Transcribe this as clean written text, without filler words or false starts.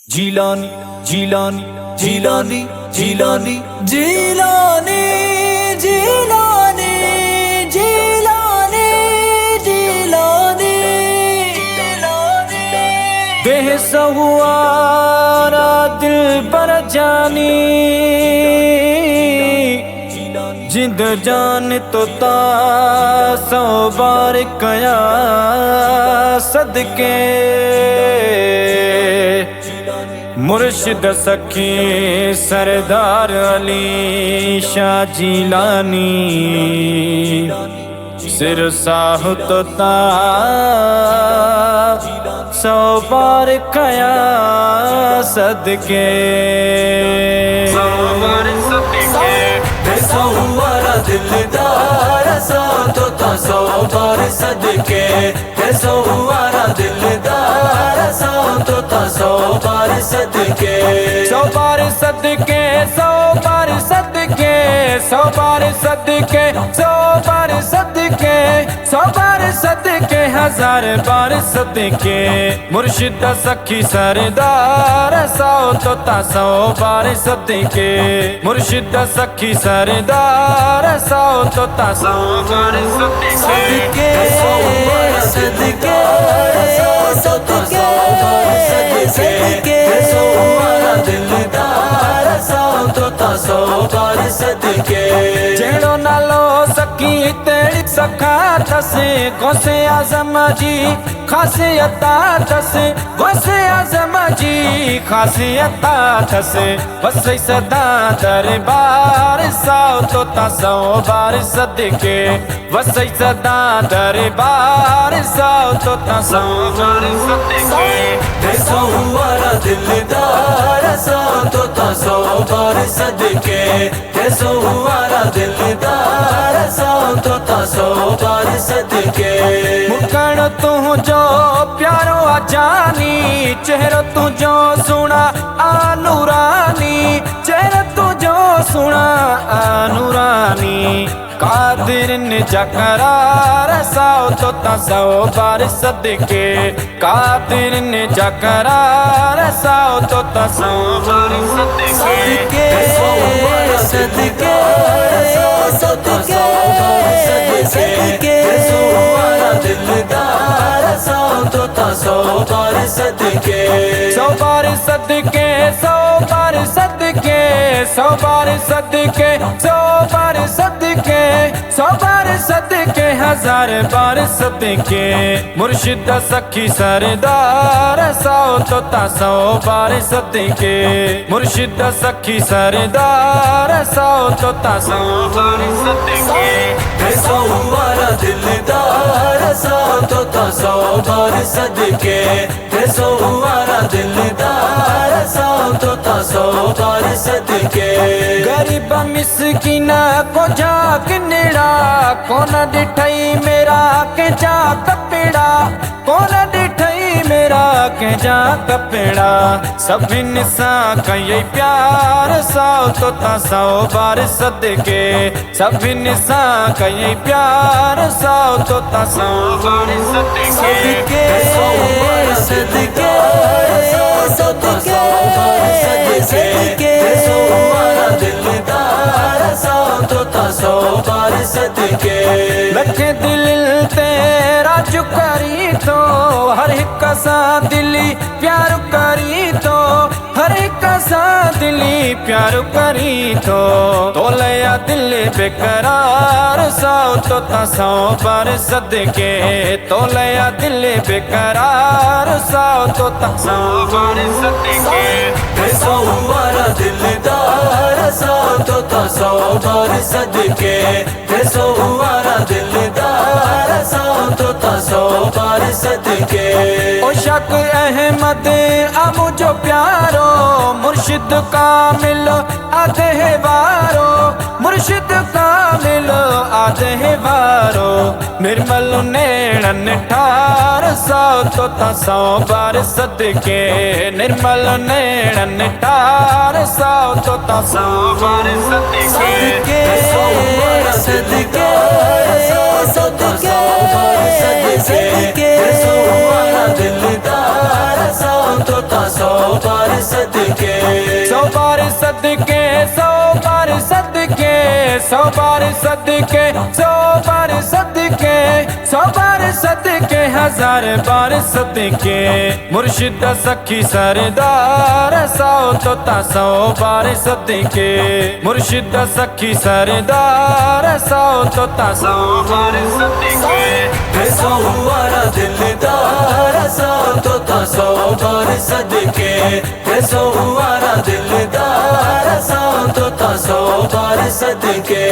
जीलानी जीलानी जीलानी जीलानी जीलानी जीलानी जीलानी जीलानी देह सहुआरा दिल पर जानी जिंद जान तो ता सौ बार कया सदके मुर्शिद सखी सरदार अली शाह जीलानी सिर साह तो ता सौ बार कया सदके सौवारा दिलदार सौ तो ता सौ बार सदके सौवारा दिलदार सौ तो ता सौ बार सदके सौ बार सदके सौ बार सदके सौ बार सदके सौ बार सदके सौ बार सदके हजार बार सदके मुर्शिद सखी सरदार सौ तो ता सौ बार सदके मुर्शिद सखी सरदार सौ तो ता सौ बार सदके सदके सौ तो सौ बार सदके सौवारा दिलदार सौ तो ता सौ बार सदके जेड़ो नालो सखी तेरी सखा तसे गोसे आजम जी खासियता तसे गोसे आजम जी खासियता तसे बसई सदा दरबार सौ तो ता सौ बार सदके बसई सदा दरबार सौ तो ता सौ बार सदके सौवारा दिलदार सौ तो ता सौ बार सदके सौवारा दिलदार सौ तो ता सौ बार सदके मुकण तू जो प्यारो आजानी चेहरो तू जो सुना आनुरानी चेहरा तू जो सुना आनुरानी कादिर ने जकरार सौ तो ता सौ बार सदके कादिर ने जकरार सौ तो ता सौ बार सदके सदके सदके सदके सौवारा दिलदार सौ तो ता सौ बार सदके सौ बार सदके सौ बार सदके सौ बार सदके सौ बार सदके सौ बार सदके हजार बार सदके मुर्शिद सखी सरदार सौ तो ता सौ बार सदके मुर्शिद सखी सरदार सौ तो ता सौ बार सदके सौवारा दिलदार सौ तो ता सौ बार सदके सौवारा दिलदार सौ तो ता सौ बार सदके गरीब मिसकीना को जाक निड़ा कौन डिठई मेरा के जा कपेड़ा कौन डिठई मेरा के जा कपेड़ा सभी निसा कई प्यार सौ तो ता सौ बार सदके सभी निसा कई प्यार सौ तो ता सौ बार सदके सदके सदके सदके सौवारा दिलदार सौ तो ता सौ बार सदके लखे दिल तेरा चुकरी तो हर एक सा दिली प्यार करी तो हर एक सा दिली प्यार करी तो लया दिल बेकरार सौ तो ता सौ बार सदके तो लया दिल बेकरार सौ तो ता सौ बार सदके सौवारा दिलदार सौ तो ता सौ बार सदके सौवारा दिलदार सौ तो ता सौ बार सदके ओ शक अहमद अबू जो प्यारो मुर्शिद कामिल आते हैं वारो मुर्शिद कामिल आते हैं वारो निर्मल नैणन ठार सौ तो 100 बार सदके निर्मल नैणन ठार सौ तो 100 बार सदके सदके सदके सदके सोवारा दिलदार सौ तो 100 बार सदके 100 बार सदके 100 बार सदके 100 बार सदके 100 बार सदके 100 बार सदके 1000 बार सदके मुर्शिद सखी सरदार सौ तो 100 बार सदके मुर्शिद सखी सरदार सौ तो 100 बार सदके सोवारा दिलदार सौ तो 100 बार सदके सोवारा दिलदार सौ तो 100 बार सदके।